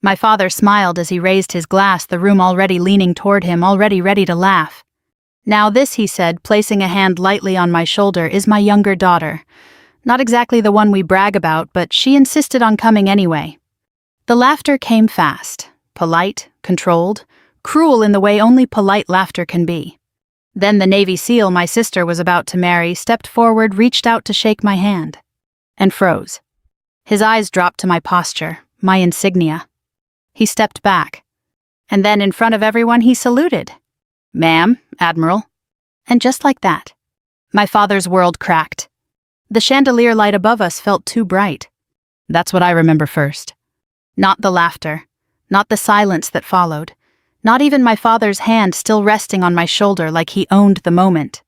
My father smiled as he raised his glass, the room already leaning toward him, already ready to laugh. "Now this," he said, placing a hand lightly on my shoulder, "is my younger daughter. Not exactly the one we brag about, but she insisted on coming anyway." The laughter came fast, polite, controlled, cruel in the way only polite laughter can be. Then the Navy SEAL my sister was about to marry stepped forward, reached out to shake my hand, and froze. His eyes dropped to my posture, my insignia. He stepped back, and then in front of everyone he saluted. "Ma'am, Admiral." And just like that, my father's world cracked. The chandelier light above us felt too bright. That's what I remember first. Not the laughter, not the silence that followed, not even my father's hand still resting on my shoulder like he owned the moment.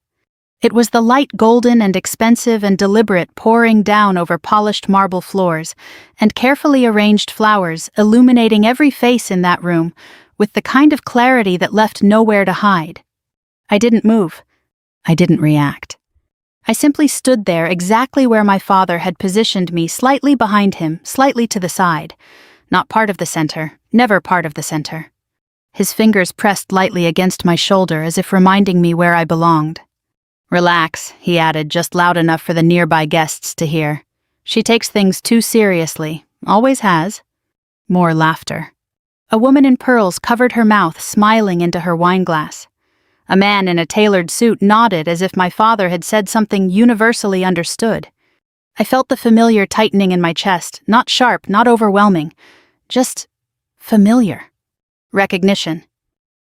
It was the light, golden and expensive and deliberate, pouring down over polished marble floors and carefully arranged flowers, illuminating every face in that room with the kind of clarity that left nowhere to hide. I didn't move. I didn't react. I simply stood there exactly where my father had positioned me, slightly behind him, slightly to the side. Not part of the center, never part of the center. His fingers pressed lightly against my shoulder as if reminding me where I belonged. "Relax," he added, just loud enough for the nearby guests to hear. "She takes things too seriously. Always has." More laughter. A woman in pearls covered her mouth, smiling into her wineglass. A man in a tailored suit nodded as if my father had said something universally understood. I felt the familiar tightening in my chest, not sharp, not overwhelming, just familiar. Recognition.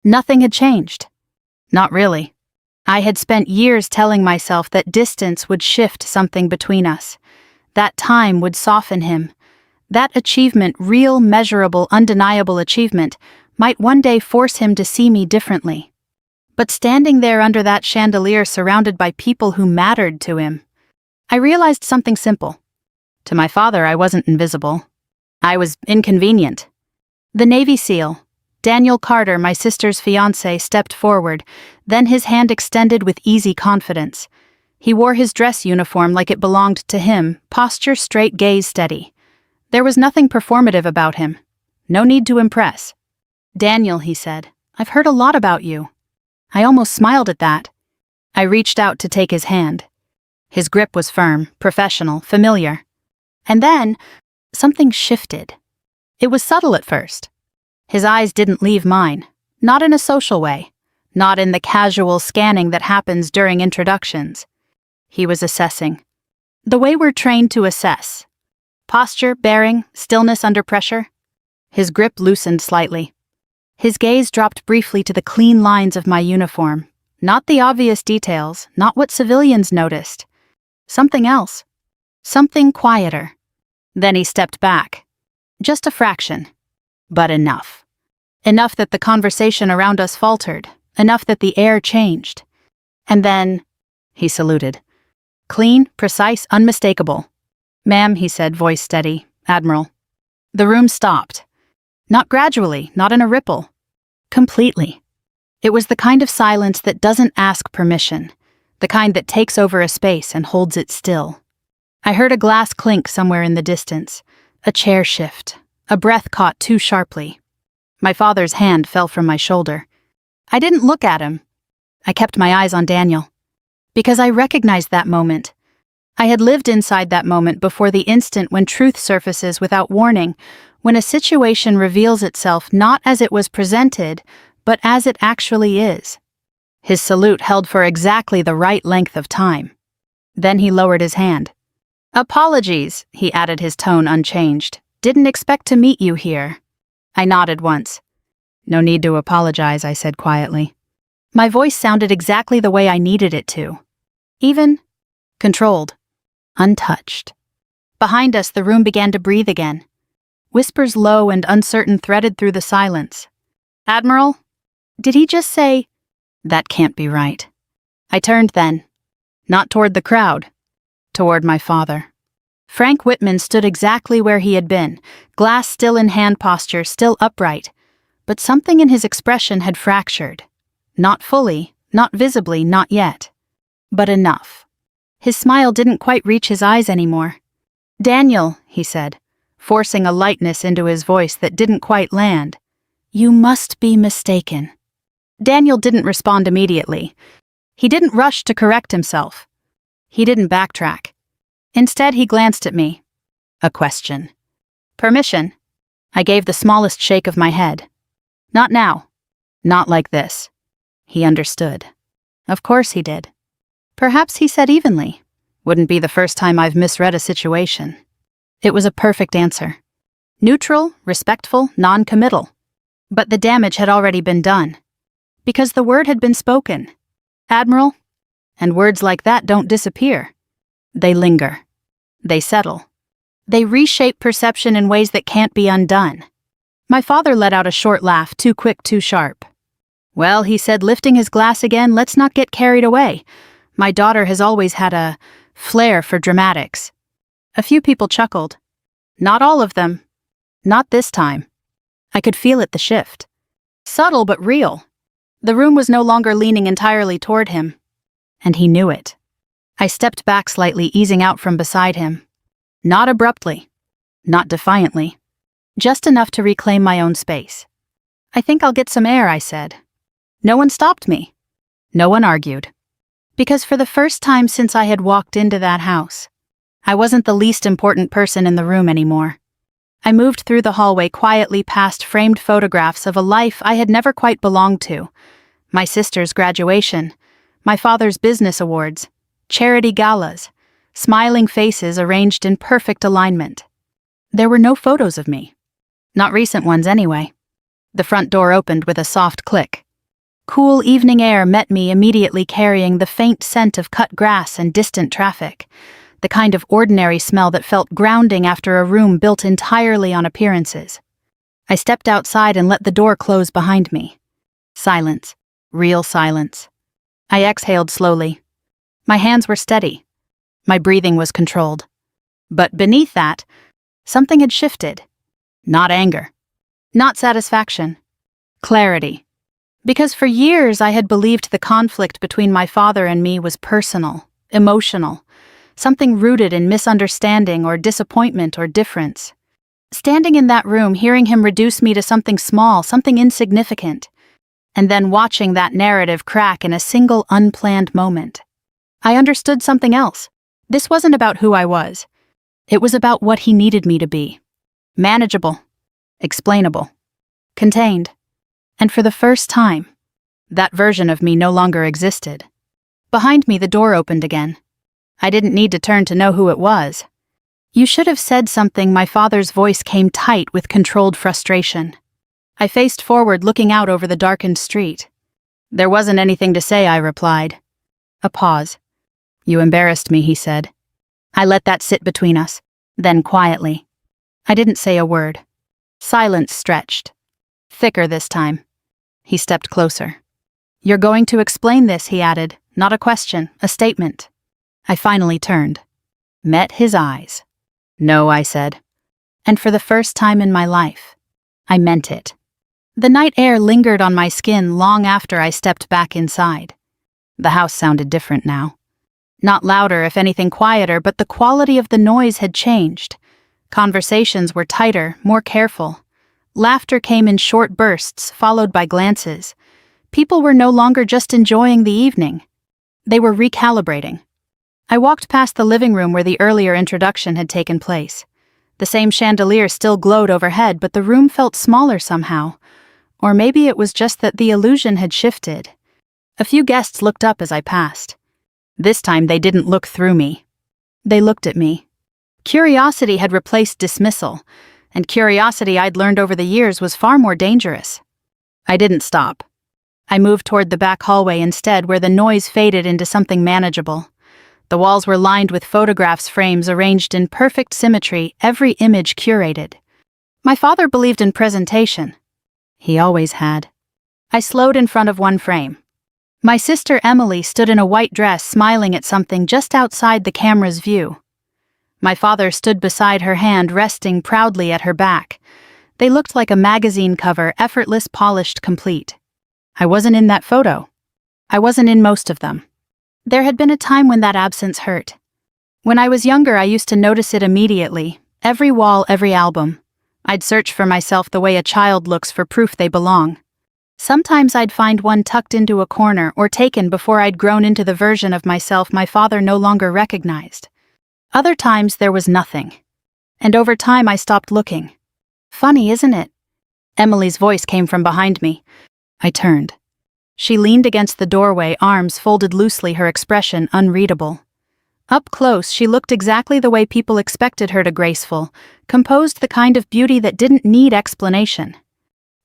Nothing had changed. Not really. I had spent years telling myself that distance would shift something between us. That time would soften him. That achievement, real, measurable, undeniable achievement, might one day force him to see me differently. But standing there under that chandelier surrounded by people who mattered to him, I realized something simple. To my father, I wasn't invisible. I was inconvenient. The Navy SEAL, Daniel Carter, my sister's fiancé, stepped forward, then his hand extended with easy confidence. He wore his dress uniform like it belonged to him, posture straight, gaze steady. There was nothing performative about him. No need to impress. "Daniel," he said, "I've heard a lot about you." I almost smiled at that. I reached out to take his hand. His grip was firm, professional, familiar. And then, something shifted. It was subtle at first. His eyes didn't leave mine, not in a social way, not in the casual scanning that happens during introductions. He was assessing. The way we're trained to assess. Posture, bearing, stillness under pressure. His grip loosened slightly. His gaze dropped briefly to the clean lines of my uniform, not the obvious details, not what civilians noticed. Something else. Something quieter. Then he stepped back. Just a fraction. But enough. Enough that the conversation around us faltered, enough that the air changed. And then, he saluted. Clean, precise, unmistakable. "Ma'am," he said, voice steady, "Admiral." The room stopped. Not gradually, not in a ripple. Completely. It was the kind of silence that doesn't ask permission, the kind that takes over a space and holds it still. I heard a glass clink somewhere in the distance, a chair shift, a breath caught too sharply. My father's hand fell from my shoulder. I didn't look at him. I kept my eyes on Daniel. Because I recognized that moment. I had lived inside that moment before, the instant when truth surfaces without warning, when a situation reveals itself not as it was presented, but as it actually is. His salute held for exactly the right length of time. Then he lowered his hand. "Apologies," he added, his tone unchanged. "Didn't expect to meet you here." I nodded once. "No need to apologize," I said quietly. My voice sounded exactly the way I needed it to. Even controlled. Untouched. Behind us, the room began to breathe again. Whispers low and uncertain threaded through the silence. "Admiral? Did he just say?" That can't be right. I turned then. Not toward the crowd. Toward my father. Frank Whitman stood exactly where he had been, glass still in hand posture, still upright. But something in his expression had fractured. Not fully, not visibly, not yet. But enough. His smile didn't quite reach his eyes anymore. "Daniel," he said, forcing a lightness into his voice that didn't quite land. "You must be mistaken." Daniel didn't respond immediately. He didn't rush to correct himself. He didn't backtrack. Instead, he glanced at me. A question. "Permission?" I gave the smallest shake of my head. "Not now. Not like this." He understood. Of course he did. Perhaps he said evenly. Wouldn't be the first time I've misread a situation. It was a perfect answer. Neutral, respectful, non-committal. But the damage had already been done. Because the word had been spoken. Admiral? And words like that don't disappear. They linger. They settle. They reshape perception in ways that can't be undone. My father let out a short laugh, too quick, too sharp. "Well," he said, lifting his glass again, "let's not get carried away. My daughter has always had a flair for dramatics." A few people chuckled. Not all of them. Not this time. I could feel it, the shift. Subtle but real. The room was no longer leaning entirely toward him. And he knew it. I stepped back slightly, easing out from beside him. Not abruptly. Not defiantly. Just enough to reclaim my own space. "I think I'll get some air," I said. No one stopped me. No one argued. Because for the first time since I had walked into that house, I wasn't the least important person in the room anymore. I moved through the hallway quietly past framed photographs of a life I had never quite belonged to. My sister's graduation, my father's business awards, charity galas, smiling faces arranged in perfect alignment. There were no photos of me. Not recent ones anyway. The front door opened with a soft click. Cool evening air met me immediately, carrying the faint scent of cut grass and distant traffic, the kind of ordinary smell that felt grounding after a room built entirely on appearances. I stepped outside and let the door close behind me. Silence. Real silence. I exhaled slowly. My hands were steady. My breathing was controlled. But beneath that, something had shifted. Not anger. Not satisfaction. Clarity. Because for years I had believed the conflict between my father and me was personal, emotional, something rooted in misunderstanding or disappointment or difference. Standing in that room, hearing him reduce me to something small, something insignificant, and then watching that narrative crack in a single unplanned moment, I understood something else. This wasn't about who I was. It was about what he needed me to be. Manageable. Explainable. Contained. And for the first time, that version of me no longer existed. Behind me, the door opened again. I didn't need to turn to know who it was. "You should have said something." My father's voice came tight with controlled frustration. I faced forward, looking out over the darkened street. "There wasn't anything to say," I replied. A pause. "You embarrassed me," he said. I let that sit between us. Then quietly. I didn't say a word. Silence stretched. Thicker this time. He stepped closer. "You're going to explain this," he added. Not a question, a statement. I finally turned. Met his eyes. "No," I said. And for the first time in my life, I meant it. The night air lingered on my skin long after I stepped back inside. The house sounded different now. Not louder, if anything quieter, but the quality of the noise had changed. Conversations were tighter, more careful. Laughter came in short bursts, followed by glances. People were no longer just enjoying the evening. They were recalibrating. I walked past the living room where the earlier introduction had taken place. The same chandelier still glowed overhead, but the room felt smaller somehow. Or maybe it was just that the illusion had shifted. A few guests looked up as I passed. This time they didn't look through me. They looked at me. Curiosity had replaced dismissal, and curiosity I'd learned over the years was far more dangerous. I didn't stop. I moved toward the back hallway instead, where the noise faded into something manageable. The walls were lined with photographs frames arranged in perfect symmetry, every image curated. My father believed in presentation. He always had. I slowed in front of one frame. My sister Emily stood in a white dress, smiling at something just outside the camera's view. My father stood beside her, hand resting proudly at her back. They looked like a magazine cover, effortless, polished, complete. I wasn't in that photo. I wasn't in most of them. There had been a time when that absence hurt. When I was younger, I used to notice it immediately, Every wall, every album. I'd search for myself the way a child looks for proof they belong. Sometimes I'd find one tucked into a corner or taken before I'd grown into the version of myself my father no longer recognized. Other times there was nothing. And over time I stopped looking. Funny, isn't it? Emily's voice came from behind me. I turned. She leaned against the doorway, arms folded loosely, her expression unreadable. Up close, she looked exactly the way people expected her to, graceful, composed, the kind of beauty that didn't need explanation.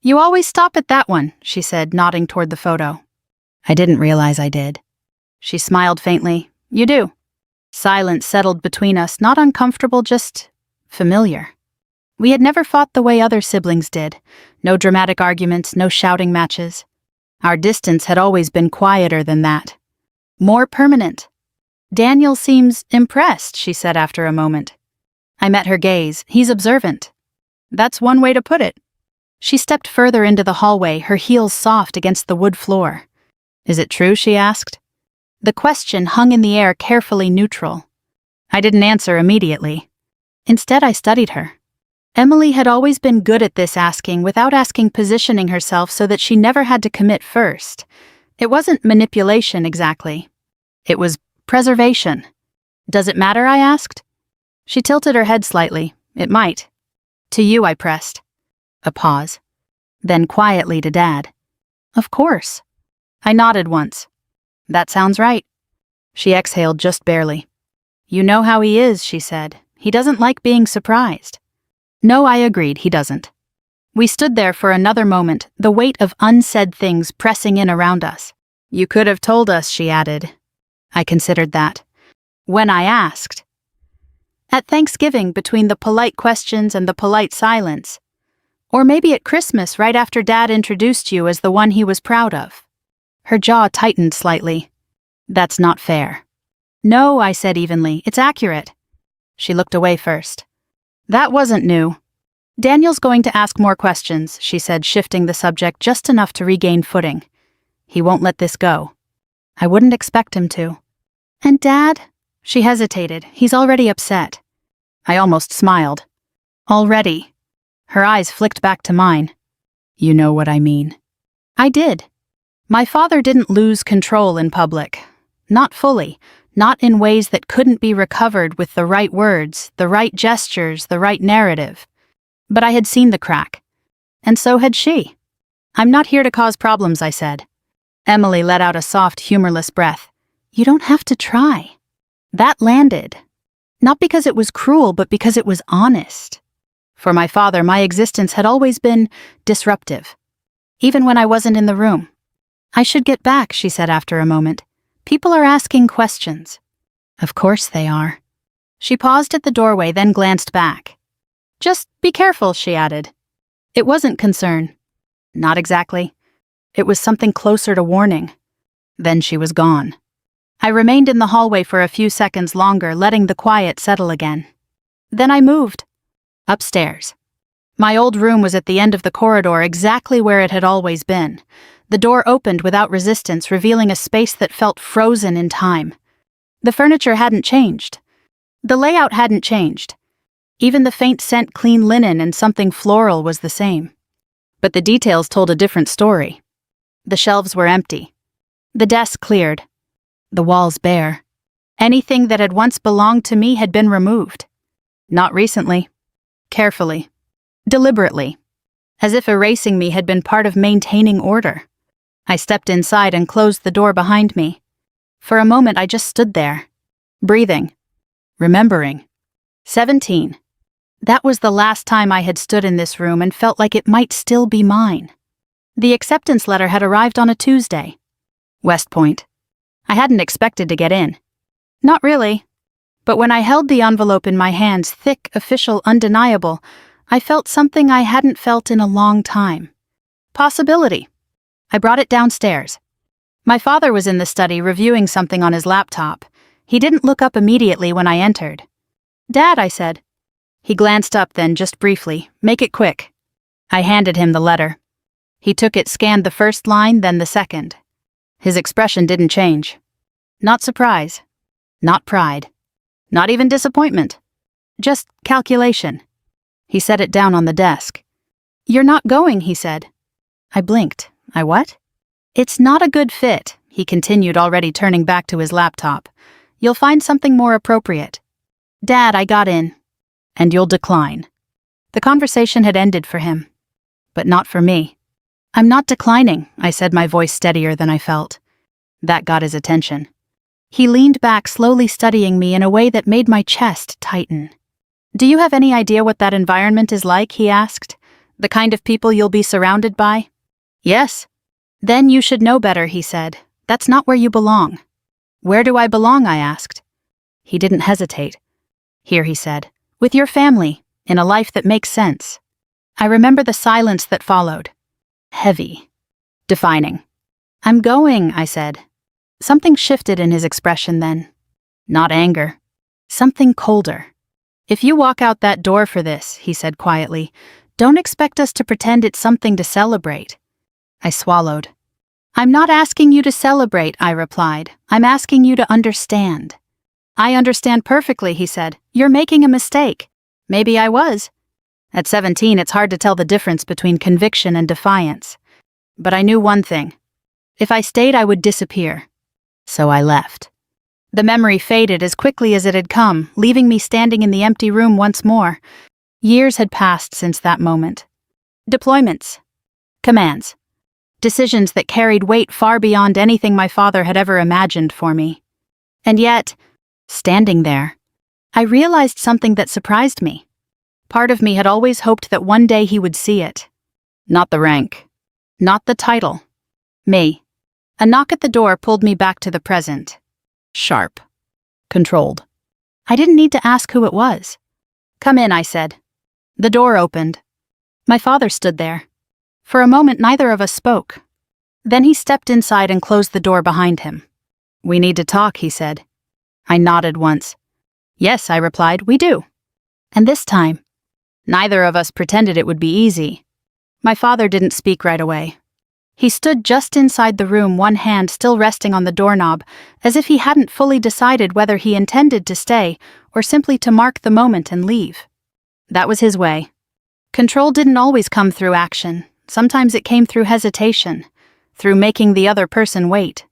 "You always stop at that one," she said, nodding toward the photo. I didn't realize I did. She smiled faintly. "You do." Silence settled between us, not uncomfortable, just familiar. We had never fought the way other siblings did. No dramatic arguments, no shouting matches. Our distance had always been quieter than that. More permanent. "Daniel seems impressed," she said after a moment. I met her gaze. "He's observant." "That's one way to put it." She stepped further into the hallway, her heels soft against the wood floor. "Is it true?" she asked. The question hung in the air, carefully neutral. I didn't answer immediately. Instead, I studied her. Emily had always been good at this, asking without asking, positioning herself so that she never had to commit first. It wasn't manipulation exactly. It was preservation. "Does it matter?" I asked. She tilted her head slightly. "It might." "To you," I pressed. A pause. Then quietly to Dad. "Of course." I nodded once. "That sounds right." She exhaled just barely. "You know how he is," she said. "He doesn't like being surprised." No, I agreed, he doesn't. We stood there for another moment, the weight of unsaid things pressing in around us. "You could have told us," she added. I considered that. When I asked. At Thanksgiving, between the polite questions and the polite silence. Or maybe at Christmas, right after Dad introduced you as the one he was proud of. Her jaw tightened slightly. "That's not fair." "No," I said evenly, "it's accurate." She looked away first. "That wasn't new." "Daniel's going to ask more questions," she said, shifting the subject just enough to regain footing. "He won't let this go." I wouldn't expect him to. "And Dad?" She hesitated. "He's already upset." I almost smiled. "Already?" Her eyes flicked back to mine. "You know what I mean." I did. My father didn't lose control in public. Not fully. Not in ways that couldn't be recovered with the right words, the right gestures, the right narrative. But I had seen the crack. And so had she. "I'm not here to cause problems," I said. Emily let out a soft, humorless breath. "You don't have to try." That landed. Not because it was cruel, but because it was honest. For my father, my existence had always been disruptive. Even when I wasn't in the room. "I should get back," she said after a moment. "People are asking questions." "Of course they are." She paused at the doorway, then glanced back. "Just be careful," she added. It wasn't concern. Not exactly. It was something closer to warning. Then she was gone. I remained in the hallway for a few seconds longer, letting the quiet settle again. Then I moved. Upstairs. My old room was at the end of the corridor, exactly where it had always been. The door opened without resistance, revealing a space that felt frozen in time. The furniture hadn't changed. The layout hadn't changed. Even the faint scent, clean linen, and something floral was the same. But the details told a different story. The shelves were empty. The desk cleared. The walls bare. Anything that had once belonged to me had been removed. Not recently. Carefully. Deliberately. As if erasing me had been part of maintaining order. I stepped inside and closed the door behind me. For a moment I just stood there. Breathing. Remembering. 17. That was the last time I had stood in this room and felt like it might still be mine. The acceptance letter had arrived on a Tuesday. West Point. I hadn't expected to get in. Not really. But when I held the envelope in my hands, thick, official, undeniable, I felt something I hadn't felt in a long time. Possibility. I brought it downstairs. My father was in the study reviewing something on his laptop. He didn't look up immediately when I entered. "Dad," I said. He glanced up then, just briefly. "Make it quick." I handed him the letter. He took it, scanned the first line, then the second. His expression didn't change. Not surprise. Not pride. Not even disappointment. Just calculation. He set it down on the desk. You're not going, he said. I blinked. I what? It's not a good fit, he continued, already turning back to his laptop. You'll find something more appropriate. Dad, I got in. And you'll decline. The conversation had ended for him. But not for me. I'm not declining, I said, my voice steadier than I felt. That got his attention. He leaned back, slowly studying me in a way that made my chest tighten. Do you have any idea what that environment is like, he asked? The kind of people you'll be surrounded by? Yes. Then you should know better, he said. That's not where you belong. Where do I belong, I asked. He didn't hesitate. Here, he said, with your family, in a life that makes sense. I remember the silence that followed. Heavy. Defining. I'm going, I said. Something shifted in his expression then. Not anger. Something colder. If you walk out that door for this, he said quietly, don't expect us to pretend it's something to celebrate. I swallowed. I'm not asking you to celebrate, I replied. I'm asking you to understand. I understand perfectly, he said. You're making a mistake. Maybe I was. At 17, it's hard to tell the difference between conviction and defiance. But I knew one thing. If I stayed, I would disappear. So I left. The memory faded as quickly as it had come, leaving me standing in the empty room once more. Years had passed since that moment. Deployments. Commands. Decisions that carried weight far beyond anything my father had ever imagined for me. And yet, standing there, I realized something that surprised me. Part of me had always hoped that one day he would see it. Not the rank. Not the title. Me. A knock at the door pulled me back to the present. Sharp. Controlled. I didn't need to ask who it was. Come in, I said. The door opened. My father stood there. For a moment, neither of us spoke. Then he stepped inside and closed the door behind him. We need to talk, he said. I nodded once. Yes, I replied, we do. And this time, neither of us pretended it would be easy. My father didn't speak right away. He stood just inside the room, one hand still resting on the doorknob, as if he hadn't fully decided whether he intended to stay or simply to mark the moment and leave. That was his way. Control didn't always come through action. Sometimes it came through hesitation, through making the other person wait.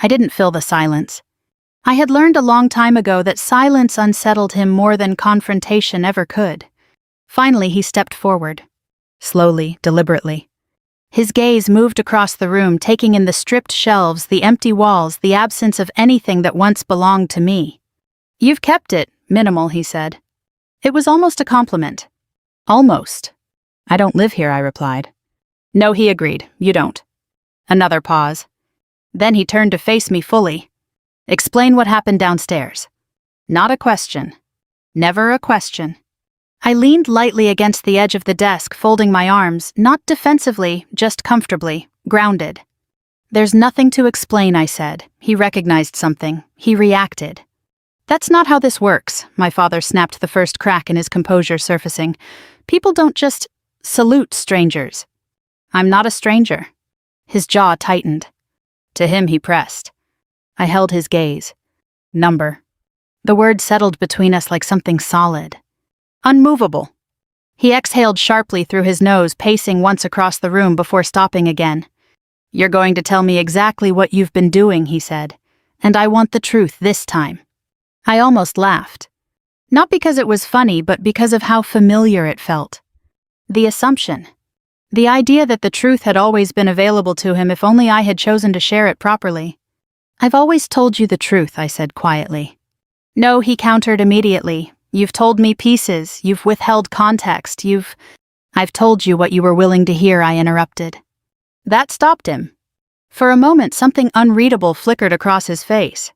I didn't fill the silence. I had learned a long time ago that silence unsettled him more than confrontation ever could. Finally, he stepped forward. Slowly, deliberately. His gaze moved across the room, taking in the stripped shelves, the empty walls, the absence of anything that once belonged to me. You've kept it minimal, he said. It was almost a compliment. Almost. I don't live here, I replied. No, he agreed, you don't. Another pause. Then he turned to face me fully. Explain what happened downstairs. Not a question. Never a question. I leaned lightly against the edge of the desk, folding my arms, not defensively, just comfortably, grounded. There's nothing to explain, I said. He recognized something. He reacted. That's not how this works, my father snapped, the first crack in his composure surfacing. People don't just salute strangers. I'm not a stranger. His jaw tightened. To him he pressed. I held his gaze. Number. The word settled between us like something solid. Unmovable. He exhaled sharply through his nose, pacing once across the room before stopping again. You're going to tell me exactly what you've been doing, he said. And I want the truth this time. I almost laughed. Not because it was funny, but because of how familiar it felt. The assumption. The idea that the truth had always been available to him if only I had chosen to share it properly. I've always told you the truth, I said quietly. No, he countered immediately. You've told me pieces, you've withheld context, I've told you what you were willing to hear, I interrupted. That stopped him. For a moment, something unreadable flickered across his face.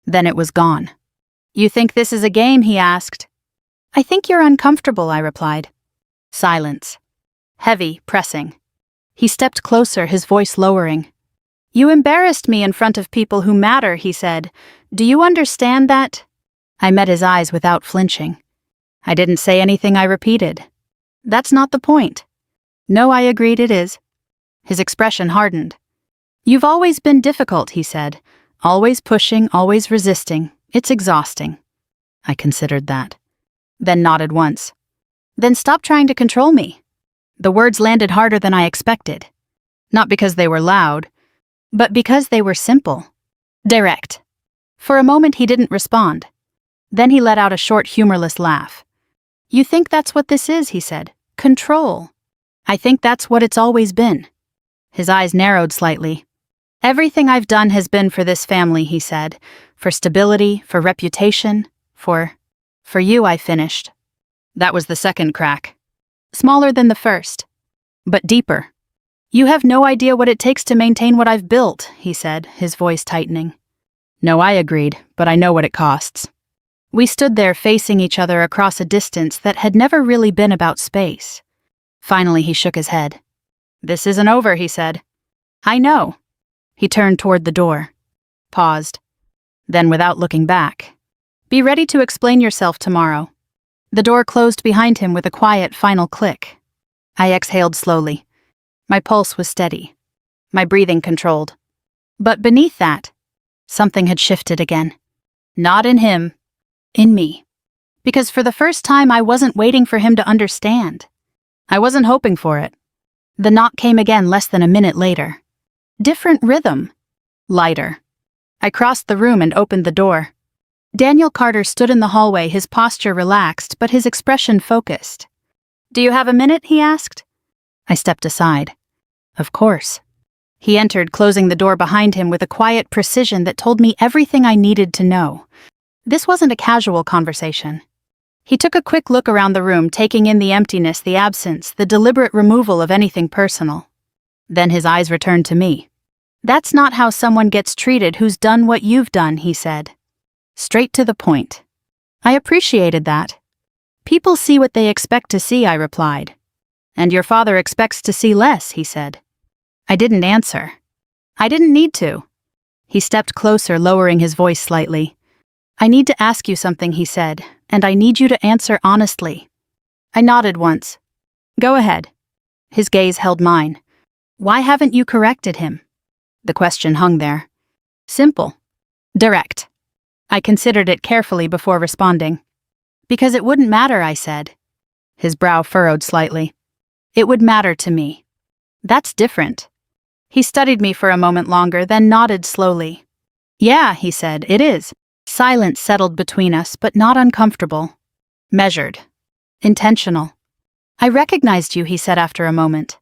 Then it was gone. You think this is a game, he asked. I think you're uncomfortable, I replied. Silence. Heavy, pressing. He stepped closer, his voice lowering. You embarrassed me in front of people who matter, he said. Do you understand that? I met his eyes without flinching. I didn't say anything, I repeated. That's not the point. No, I agreed, it is. His expression hardened. You've always been difficult, he said. Always pushing, always resisting. It's exhausting. I considered that. then nodded once. Then stop trying to control me. The words landed harder than I expected. Not because they were loud, but because they were simple. Direct. For a moment he didn't respond. Then he let out a short, humorless laugh. You think that's what this is, he said. Control. I think that's what it's always been. His eyes narrowed slightly. Everything I've done has been for this family, he said. For stability, for reputation, for you, I finished. That was the second crack. Smaller than the first, but deeper. You have no idea what it takes to maintain what I've built, he said, his voice tightening. No, I agreed, but I know what it costs. We stood there facing each other across a distance that had never really been about space. Finally, he shook his head. This isn't over, he said. I know. He turned toward the door. Paused. Then, without looking back. Be ready to explain yourself tomorrow. The door closed behind him with a quiet final click. I exhaled slowly. My pulse was steady. My breathing controlled. But beneath that, something had shifted again. Not in him. In me. Because for the first time I wasn't waiting for him to understand. I wasn't hoping for it. The knock came again less than a minute later. Different rhythm. Lighter. I crossed the room and opened the door. Daniel Carter stood in the hallway, his posture relaxed, but his expression focused. Do you have a minute? He asked. I stepped aside. Of course. He entered, closing the door behind him with a quiet precision that told me everything I needed to know. This wasn't a casual conversation. He took a quick look around the room, taking in the emptiness, the absence, the deliberate removal of anything personal. Then his eyes returned to me. That's not how someone gets treated who's done what you've done, he said. Straight to the point. I appreciated that. People see what they expect to see, I replied. And your father expects to see less, he said. I didn't answer. I didn't need to. He stepped closer, lowering his voice slightly. I need to ask you something, he said, and I need you to answer honestly. I nodded once. Go ahead. His gaze held mine. Why haven't you corrected him? The question hung there. Simple. Direct. I considered it carefully before responding. Because it wouldn't matter, I said. His brow furrowed slightly. It would matter to me. That's different. He studied me for a moment longer, then nodded slowly. Yeah, he said, it is. Silence settled between us, but not uncomfortable. Measured. Intentional. I recognized you, he said after a moment.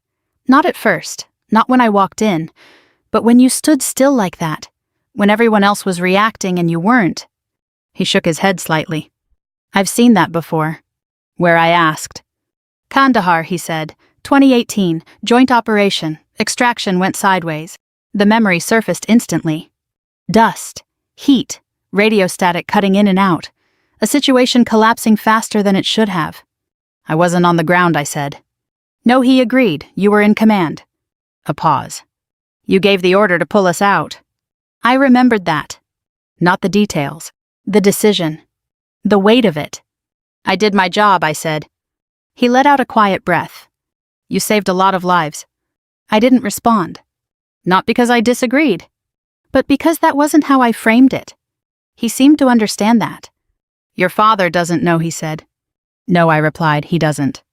Not at first, not when I walked in, but when you stood still like that, when everyone else was reacting and you weren't. He shook his head slightly. I've seen that before. Where I asked. Kandahar, he said. 2018, joint operation, extraction went sideways. The memory surfaced instantly. Dust, heat, radio static cutting in and out. A situation collapsing faster than it should have. I wasn't on the ground, I said. No, he agreed. You were in command. A pause. You gave the order to pull us out. I remembered that. Not the details. The decision. The weight of it. I did my job, I said. He let out a quiet breath. You saved a lot of lives. I didn't respond. Not because I disagreed, but because that wasn't how I framed it. He seemed to understand that. Your father doesn't know, he said. No, I replied, he doesn't.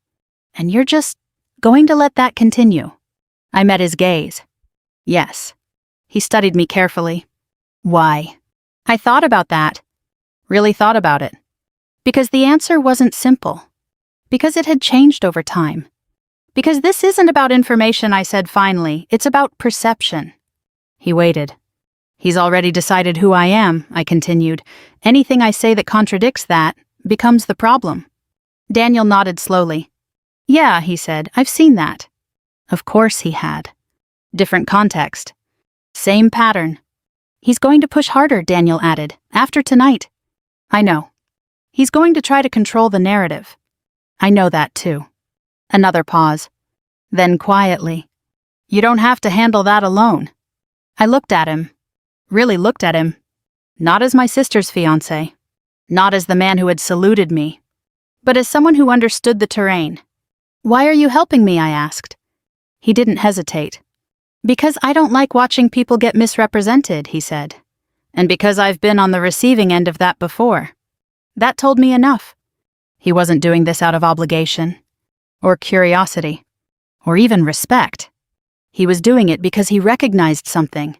And you're just going to let that continue? I met his gaze. Yes. He studied me carefully. Why? I thought about that. Really thought about it. Because the answer wasn't simple. Because it had changed over time. Because this isn't about information, I said finally. It's about perception. He waited. He's already decided who I am, I continued. Anything I say that contradicts that becomes the problem. Daniel nodded slowly. Yeah, he said, I've seen that. Of course he had. Different context. Same pattern. He's going to push harder, Daniel added, after tonight. I know. He's going to try to control the narrative. I know that too. Another pause. Then quietly. You don't have to handle that alone. I looked at him. Really looked at him. Not as my sister's fiancé. Not as the man who had saluted me. But as someone who understood the terrain. Why are you helping me? I asked. He didn't hesitate. Because I don't like watching people get misrepresented, he said. And because I've been on the receiving end of that before. That told me enough. He wasn't doing this out of obligation, or curiosity, or even respect. He was doing it because he recognized something.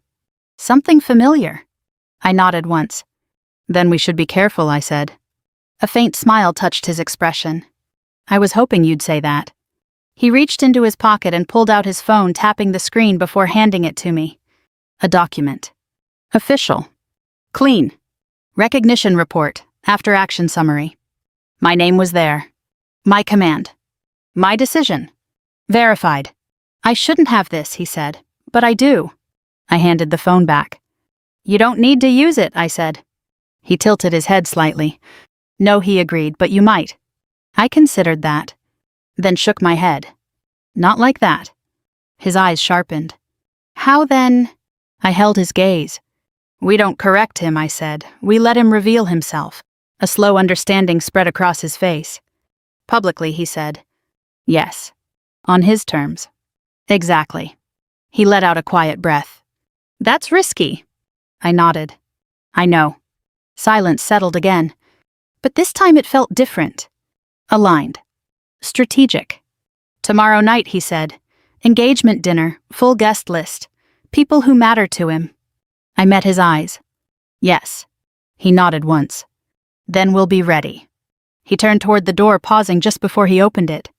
Something familiar. I nodded once. Then we should be careful, I said. A faint smile touched his expression. I was hoping you'd say that. He reached into his pocket and pulled out his phone, tapping the screen before handing it to me. A document. Official. Clean. Recognition report, after action summary. My name was there. My command. My decision. Verified. I shouldn't have this, he said, but I do. I handed the phone back. You don't need to use it, I said. He tilted his head slightly. No, he agreed, but you might. I considered that. Then shook my head. Not like that. His eyes sharpened. How then? I held his gaze. We don't correct him, I said. We let him reveal himself. A slow understanding spread across his face. Publicly, he said. Yes. On his terms. Exactly. He let out a quiet breath. That's risky. I nodded. I know. Silence settled again. But this time it felt different. Aligned. Strategic. Tomorrow night, he said. Engagement dinner, full guest list. People who matter to him. I met his eyes. Yes. He nodded once. Then we'll be ready. He turned toward the door, pausing just before he opened it.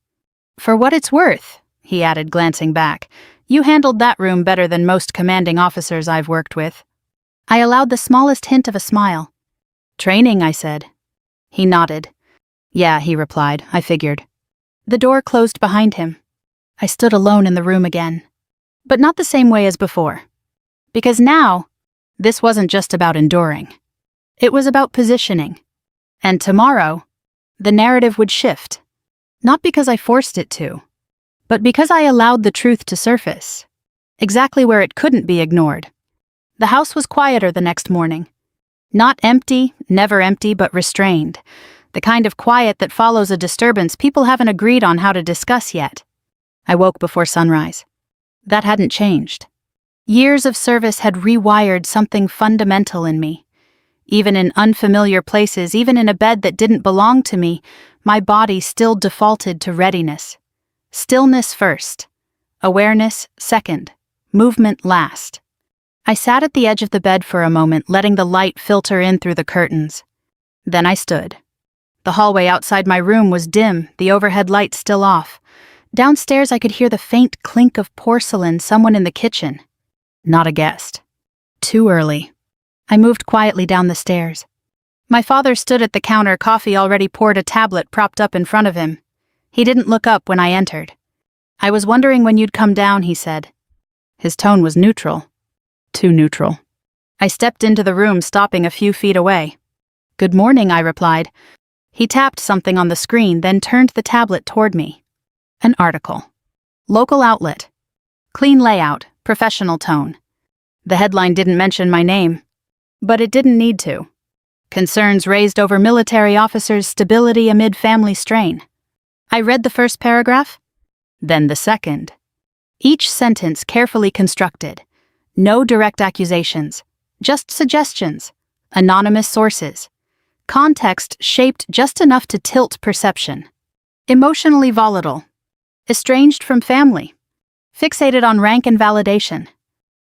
For what it's worth, he added, glancing back, you handled that room better than most commanding officers I've worked with. I allowed the smallest hint of a smile. Training, I said. He nodded. Yeah, he replied, I figured. The door closed behind him. I stood alone in the room again. But not the same way as before. Because now, this wasn't just about enduring. It was about positioning. And tomorrow, the narrative would shift. Not because I forced it to, but because I allowed the truth to surface. Exactly where it couldn't be ignored. The house was quieter the next morning. Not empty, never empty, but restrained. The kind of quiet that follows a disturbance people haven't agreed on how to discuss yet. I woke before sunrise. That hadn't changed. Years of service had rewired something fundamental in me. Even in unfamiliar places, even in a bed that didn't belong to me, my body still defaulted to readiness. Stillness first. Awareness second. Movement last. I sat at the edge of the bed for a moment, letting the light filter in through the curtains. Then I stood. The hallway outside my room was dim, the overhead light still off. Downstairs I could hear the faint clink of porcelain, someone in the kitchen. Not a guest. Too early. I moved quietly down the stairs. My father stood at the counter, coffee already poured, a tablet propped up in front of him. He didn't look up when I entered. I was wondering when you'd come down, he said. His tone was neutral. Too neutral. I stepped into the room, stopping a few feet away. Good morning, I replied. He tapped something on the screen, then turned the tablet toward me. An article. Local outlet. Clean layout, professional tone. The headline didn't mention my name. But it didn't need to. Concerns raised over military officers' stability amid family strain. I read the first paragraph, then the second. Each sentence carefully constructed. No direct accusations, just suggestions, anonymous sources. Context shaped just enough to tilt perception. Emotionally volatile. Estranged from family. Fixated on rank and validation.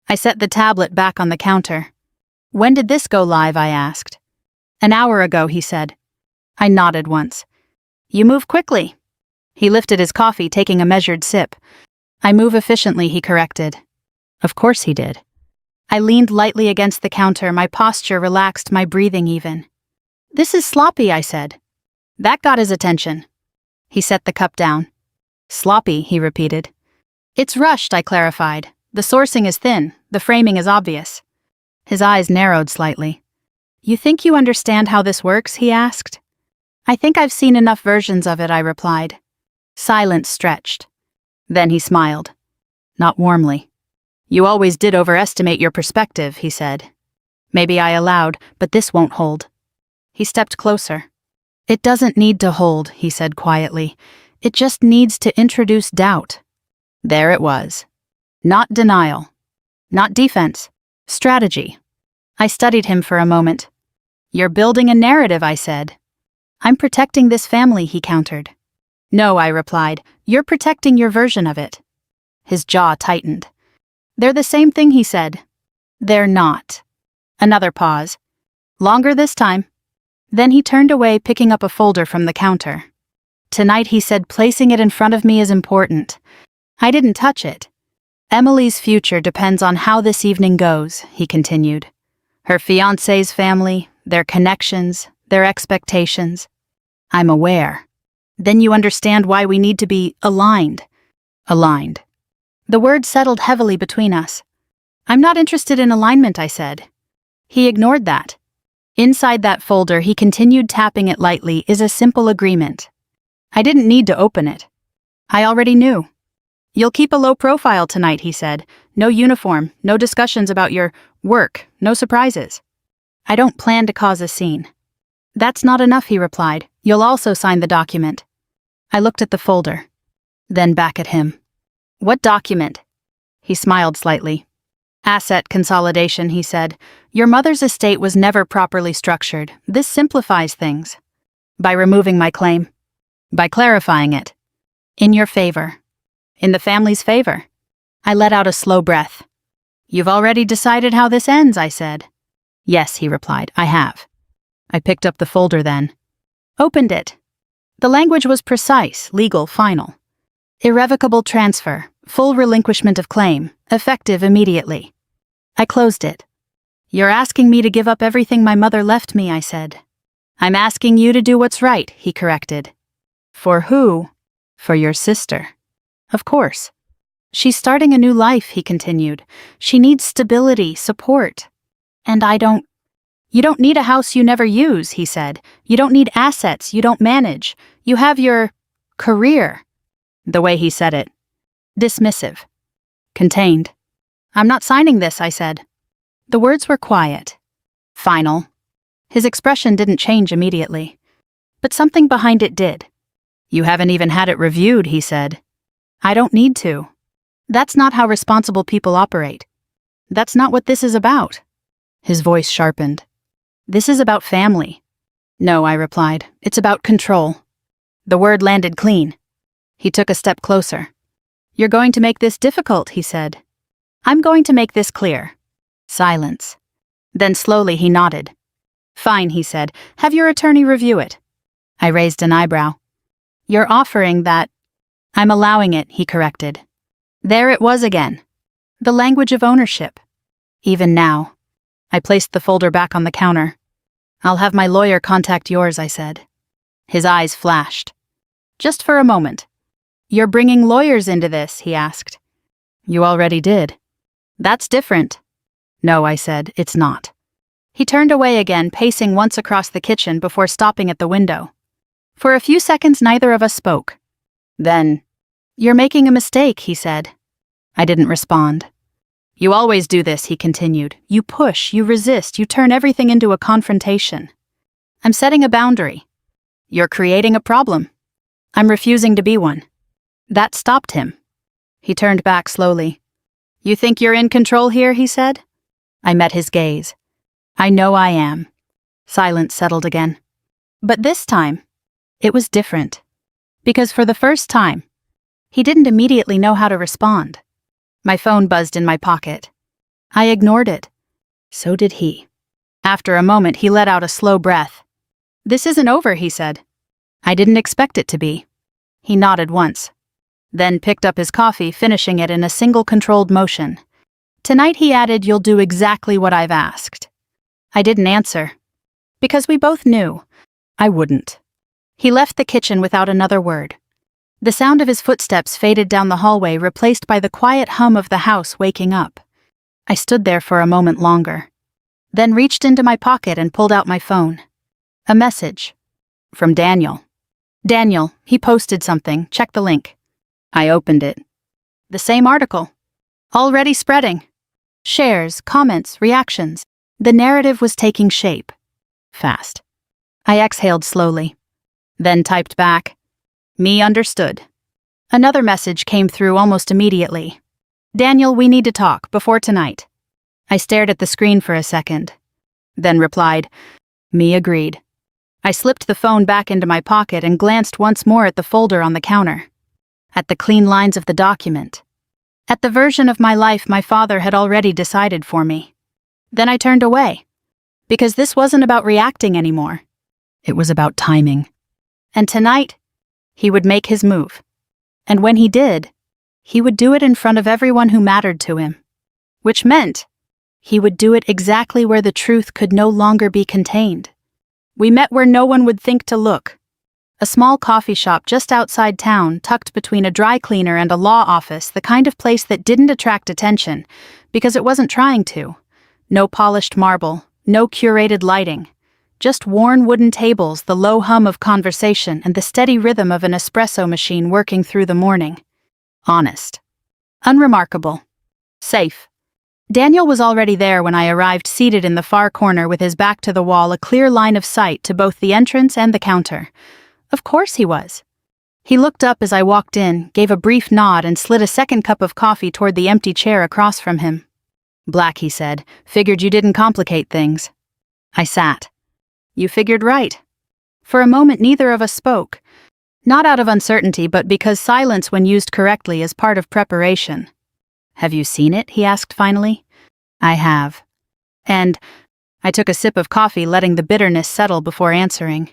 I set the tablet back on the counter. When did this go live, I asked. An hour ago, he said. I nodded once. You move quickly. He lifted his coffee, taking a measured sip. I move efficiently, he corrected. Of course he did. I leaned lightly against the counter, my posture relaxed, my breathing even. This is sloppy, I said. That got his attention. He set the cup down. Sloppy, he repeated. It's rushed, I clarified. The sourcing is thin, the framing is obvious. His eyes narrowed slightly. You think you understand how this works, he asked. I think I've seen enough versions of it, I replied. Silence stretched. Then he smiled. Not warmly. You always did overestimate your perspective, he said. Maybe I allowed, but this won't hold. He stepped closer. It doesn't need to hold, he said quietly. It just needs to introduce doubt. There it was. Not denial. Not defense. Strategy. I studied him for a moment. You're building a narrative, I said. I'm protecting this family, he countered. No, I replied, you're protecting your version of it. His jaw tightened. They're the same thing, he said. They're not. Another pause. Longer this time. Then he turned away, picking up a folder from the counter. Tonight, he said, placing it in front of me is important. I didn't touch it. Emily's future depends on how this evening goes, he continued. Her fiancé's family, their connections, their expectations. I'm aware. Then you understand why we need to be aligned. Aligned. The word settled heavily between us. I'm not interested in alignment, I said. He ignored that. Inside that folder, he continued tapping it lightly, is a simple agreement. I didn't need to open it. I already knew. You'll keep a low profile tonight, he said. No uniform, no discussions about your work, no surprises. I don't plan to cause a scene. That's not enough, he replied. You'll also sign the document. I looked at the folder, then back at him. What document? He smiled slightly. Asset consolidation, he said. Your mother's estate was never properly structured. This simplifies things. By removing my claim. By clarifying it. In your favor. In the family's favor. I let out a slow breath. You've already decided how this ends, I said. Yes, he replied, I have. I picked up the folder then. Opened it. The language was precise, legal, final. Irrevocable transfer, full relinquishment of claim, effective immediately. I closed it. You're asking me to give up everything my mother left me, I said. I'm asking you to do what's right, he corrected. For who? For your sister. Of course. She's starting a new life, he continued. She needs stability, support. And You don't need a house you never use, he said. You don't need assets you don't manage. You have your career. The way he said it. Dismissive. Contained. I'm not signing this, I said. The words were quiet. Final. His expression didn't change immediately. But something behind it did. You haven't even had it reviewed, he said. I don't need to. That's not how responsible people operate. That's not what this is about. His voice sharpened. This is about family. No, I replied. It's about control. The word landed clean. He took a step closer. You're going to make this difficult, he said. I'm going to make this clear. Silence. Then slowly he nodded. Fine, he said. Have your attorney review it. I raised an eyebrow. You're offering that. I'm allowing it, he corrected. There it was again. The language of ownership. Even now. I placed the folder back on the counter. I'll have my lawyer contact yours, I said. His eyes flashed. Just for a moment. You're bringing lawyers into this, he asked. You already did. That's different. No, I said, it's not. He turned away again, pacing once across the kitchen before stopping at the window. For a few seconds, neither of us spoke. Then, you're making a mistake, he said. I didn't respond. You always do this, he continued. You push, you resist, you turn everything into a confrontation. I'm setting a boundary. You're creating a problem. I'm refusing to be one. That stopped him. He turned back slowly. You think you're in control here, he said. I met his gaze. I know I am. Silence settled again. But this time, it was different. Because for the first time, he didn't immediately know how to respond. My phone buzzed in my pocket. I ignored it. So did he. After a moment, he let out a slow breath. This isn't over, he said. I didn't expect it to be. He nodded once. Then picked up his coffee, finishing it in a single controlled motion. Tonight, he added, you'll do exactly what I've asked. I didn't answer. Because we both knew I wouldn't. He left the kitchen without another word. The sound of his footsteps faded down the hallway, replaced by the quiet hum of the house waking up. I stood there for a moment longer, then reached into my pocket and pulled out my phone. A message. From Daniel. Daniel, he posted something, check the link. I opened it. The same article. Already spreading. Shares, comments, reactions. The narrative was taking shape. Fast. I exhaled slowly. Then typed back. Me understood. Another message came through almost immediately. Daniel, we need to talk, before tonight. I stared at the screen for a second. Then replied, me agreed. I slipped the phone back into my pocket and glanced once more at the folder on the counter. At the clean lines of the document. At the version of my life my father had already decided for me. Then I turned away. Because this wasn't about reacting anymore. It was about timing. And tonight, he would make his move. And when he did, he would do it in front of everyone who mattered to him. Which meant, he would do it exactly where the truth could no longer be contained. We met where no one would think to look. A small coffee shop just outside town, tucked between a dry cleaner and a law office, the kind of place that didn't attract attention, because it wasn't trying to. No polished marble, no curated lighting. Just worn wooden tables, the low hum of conversation, and the steady rhythm of an espresso machine working through the morning. Honest. Unremarkable. Safe. Daniel was already there when I arrived, seated in the far corner with his back to the wall, a clear line of sight to both the entrance and the counter. Of course he was. He looked up as I walked in, gave a brief nod, and slid a second cup of coffee toward the empty chair across from him. "Black," he said. "Figured you didn't complicate things." I sat. "You figured right." For a moment neither of us spoke. Not out of uncertainty, but because silence when used correctly is part of preparation. "Have you seen it?" he asked finally. "I have." And I took a sip of coffee, letting the bitterness settle before answering.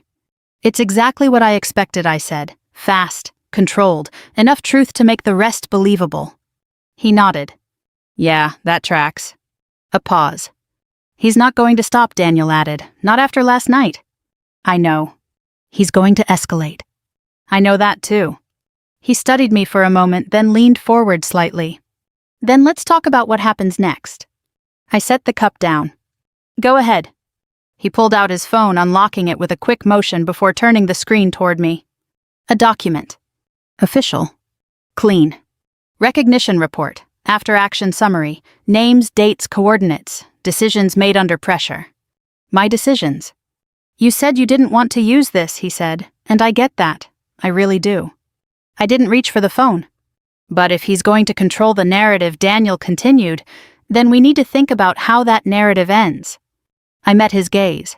"It's exactly what I expected," I said. "Fast, controlled, enough truth to make the rest believable." He nodded. "Yeah, that tracks." A pause. "He's not going to stop," Daniel added. "Not after last night." "I know." "He's going to escalate." "I know that too." He studied me for a moment, then leaned forward slightly. "Then let's talk about what happens next." I set the cup down. "Go ahead." He pulled out his phone, unlocking it with a quick motion before turning the screen toward me. A document. Official. Clean. Recognition report. After-action summary. Names, dates, coordinates. Decisions made under pressure. My decisions. "You said you didn't want to use this," he said, "and I get that. I really do." I didn't reach for the phone. "But if he's going to control the narrative," Daniel continued, "then we need to think about how that narrative ends." I met his gaze.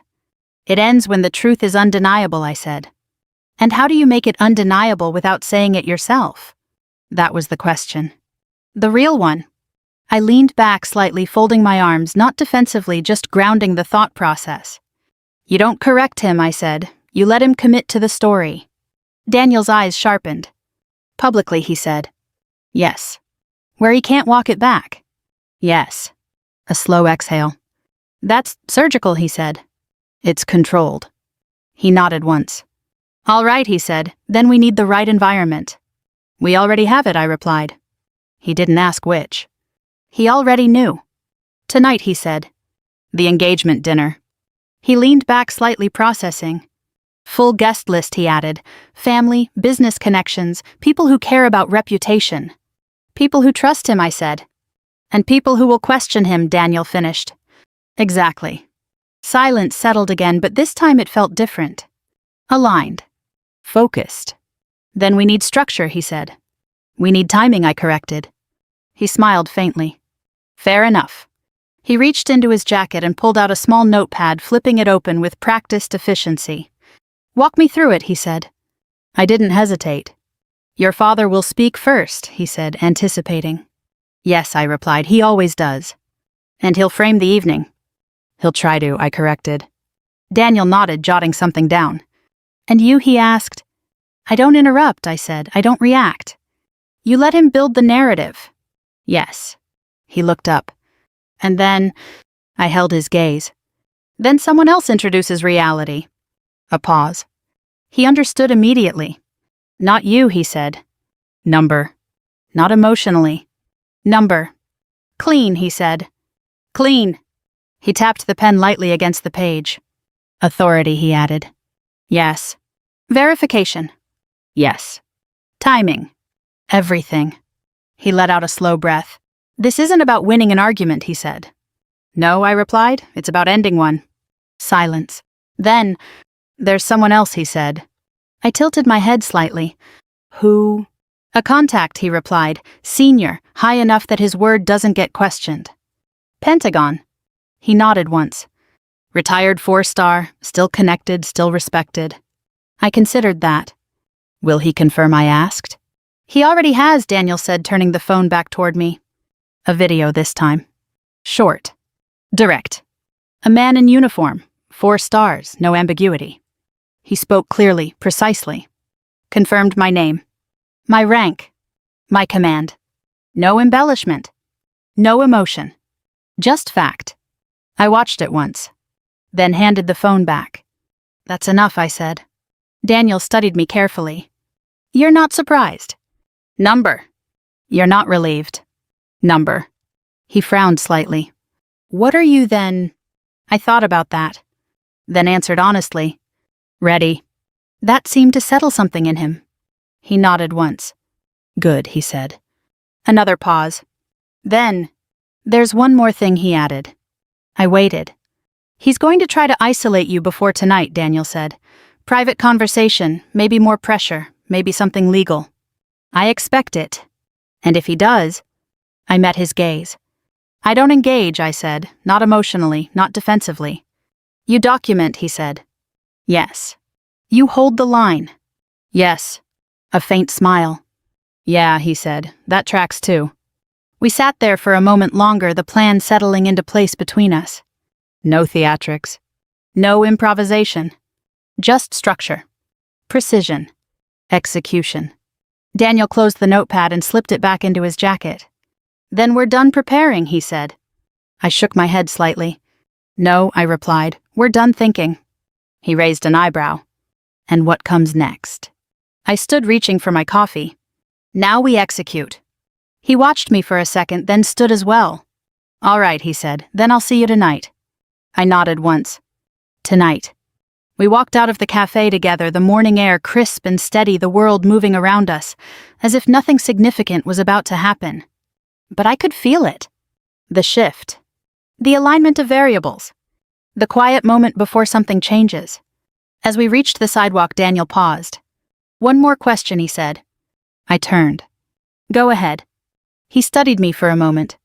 "It ends when the truth is undeniable," I said. "And how do you make it undeniable without saying it yourself?" That was the question. The real one. I leaned back slightly, folding my arms, not defensively, just grounding the thought process. "You don't correct him," I said. "You let him commit to the story." Daniel's eyes sharpened. "Publicly," he said. "Yes." "Where he can't walk it back?" "Yes." A slow exhale. "That's surgical," he said. "It's controlled." He nodded once. "All right," he said. "Then we need the right environment." "We already have it," I replied. He didn't ask which. He already knew. "Tonight," he said. "The engagement dinner." He leaned back slightly, processing. "Full guest list," he added. "Family, business connections, people who care about reputation." "People who trust him," I said. "And people who will question him," Daniel finished. "Exactly." Silence settled again, but this time it felt different. Aligned. Focused. "Then we need structure," he said. "We need timing," I corrected. He smiled faintly. "Fair enough." He reached into his jacket and pulled out a small notepad, flipping it open with practiced efficiency. "Walk me through it," he said. I didn't hesitate. "Your father will speak first," he said, anticipating. "Yes," I replied, "he always does." "And he'll frame the evening." "He'll try to," I corrected. Daniel nodded, jotting something down. "And you?" he asked. "I don't interrupt," I said. "I don't react." "You let him build the narrative." "Yes." He looked up. "And then," I held his gaze. "Then someone else introduces reality." A pause. He understood immediately. "Not you," he said. "Number." "Not emotionally." "Number." "Clean," he said. "Clean." He tapped the pen lightly against the page. "Authority," he added. "Yes." "Verification." "Yes." "Timing." "Everything." He let out a slow breath. "This isn't about winning an argument," he said. "No," I replied. "It's about ending one." Silence. Then, "There's someone else," he said. I tilted my head slightly. "Who?" "A contact," he replied. "Senior, high enough that his word doesn't get questioned." "Pentagon." He nodded once. Retired 4-star, still connected, still respected. I considered that. Will he confirm, I asked. He already has, Daniel said, turning the phone back toward me. A video this time. Short. Direct. A man in uniform. 4 stars, no ambiguity. He spoke clearly, precisely. Confirmed my name. My rank. My command. No embellishment. No emotion. Just fact. I watched it once. Then handed the phone back. That's enough, I said. Daniel studied me carefully. You're not surprised. Number. You're not relieved. Number. He frowned slightly. What are you then? I thought about that. Then answered honestly. Ready. That seemed to settle something in him. He nodded once. Good, he said. Another pause. Then, there's one more thing, he added. I waited. He's going to try to isolate you before tonight, Daniel said. Private conversation, maybe more pressure, maybe something legal. I expect it. And if he does, I met his gaze. I don't engage, I said, not emotionally, not defensively. You document, he said. Yes. You hold the line. Yes. A faint smile. Yeah, he said, that tracks too. We sat there for a moment longer, the plan settling into place between us. No theatrics. No improvisation. Just structure. Precision. Execution. Daniel closed the notepad and slipped it back into his jacket. Then we're done preparing, he said. I shook my head slightly. No, I replied, we're done thinking. He raised an eyebrow. And what comes next? I stood reaching for my coffee. Now we execute. He watched me for a second, then stood as well. All right, he said, then I'll see you tonight. I nodded once. Tonight. We walked out of the cafe together, the morning air crisp and steady, the world moving around us, as if nothing significant was about to happen. But I could feel it. The shift. The alignment of variables. The quiet moment before something changes. As we reached the sidewalk, Daniel paused. One more question, he said. I turned. Go ahead. He studied me for a moment.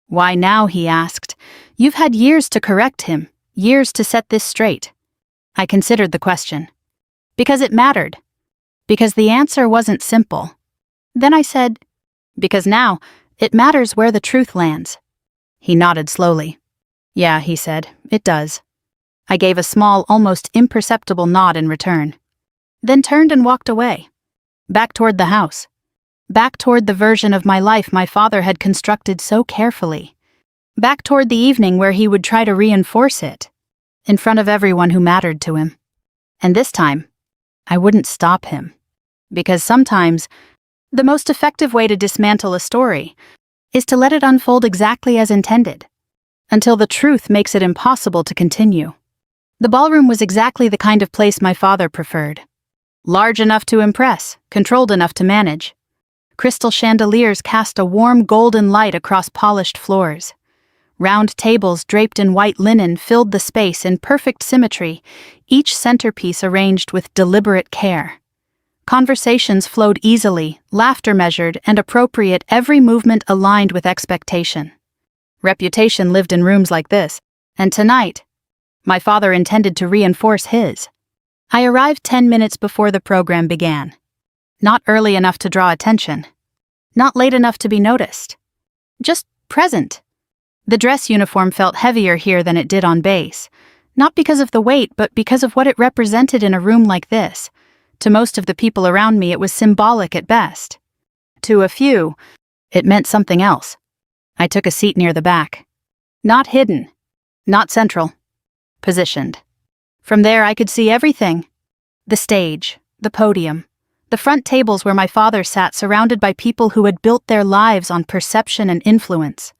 Why now, he asked. You've had years to correct him, years to set this straight. I considered the question. Because it mattered. Because the answer wasn't simple. Then I said, because now, it matters where the truth lands. He nodded slowly. Yeah, he said, it does. I gave a small, almost imperceptible nod in return. Then turned and walked away. Back toward the house. Back toward the version of my life my father had constructed so carefully. Back toward the evening where he would try to reinforce it. In front of everyone who mattered to him. And this time, I wouldn't stop him. Because sometimes, the most effective way to dismantle a story is to let it unfold exactly as intended, until the truth makes it impossible to continue. The ballroom was exactly the kind of place my father preferred. Large enough to impress, controlled enough to manage. Crystal chandeliers cast a warm golden light across polished floors. Round tables draped in white linen filled the space in perfect symmetry, each centerpiece arranged with deliberate care. Conversations flowed easily, laughter measured and appropriate, every movement aligned with expectation. Reputation lived in rooms like this, and tonight, my father intended to reinforce his. I arrived 10 minutes before the program began. Not early enough to draw attention. Not late enough to be noticed. Just present. The dress uniform felt heavier here than it did on base, not because of the weight, but because of what it represented in a room like this. To most of the people around me, it was symbolic at best. To a few, it meant something else. I took a seat near the back. Not hidden. Not central. Positioned. From there, I could see everything. The stage, the podium, the front tables where my father sat surrounded by people who had built their lives on perception and influence.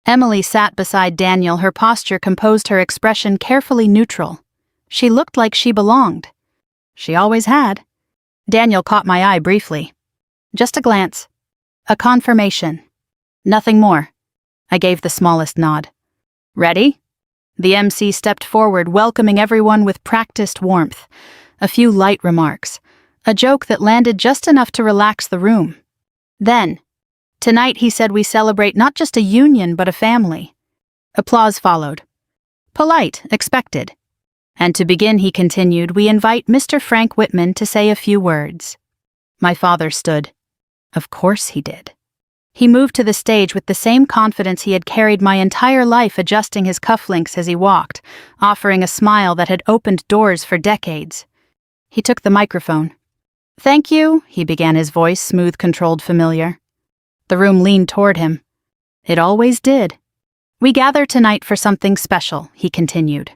Emily sat beside Daniel, her posture composed, her expression carefully neutral. She looked like she belonged. She always had. Daniel caught my eye briefly. Just a glance. A confirmation. Nothing more. I gave the smallest nod. Ready? The MC stepped forward, welcoming everyone with practiced warmth. A few light remarks. A joke that landed just enough to relax the room. Then, tonight, he said, we celebrate not just a union but a family. Applause followed. Polite, expected. And to begin, he continued, we invite Mr. Frank Whitman to say a few words. My father stood. Of course he did. He moved to the stage with the same confidence he had carried my entire life, adjusting his cufflinks as he walked, offering a smile that had opened doors for decades. He took the microphone. Thank you, he began, his voice smooth, controlled, familiar. The room leaned toward him. It always did. We gather tonight for something special, he continued.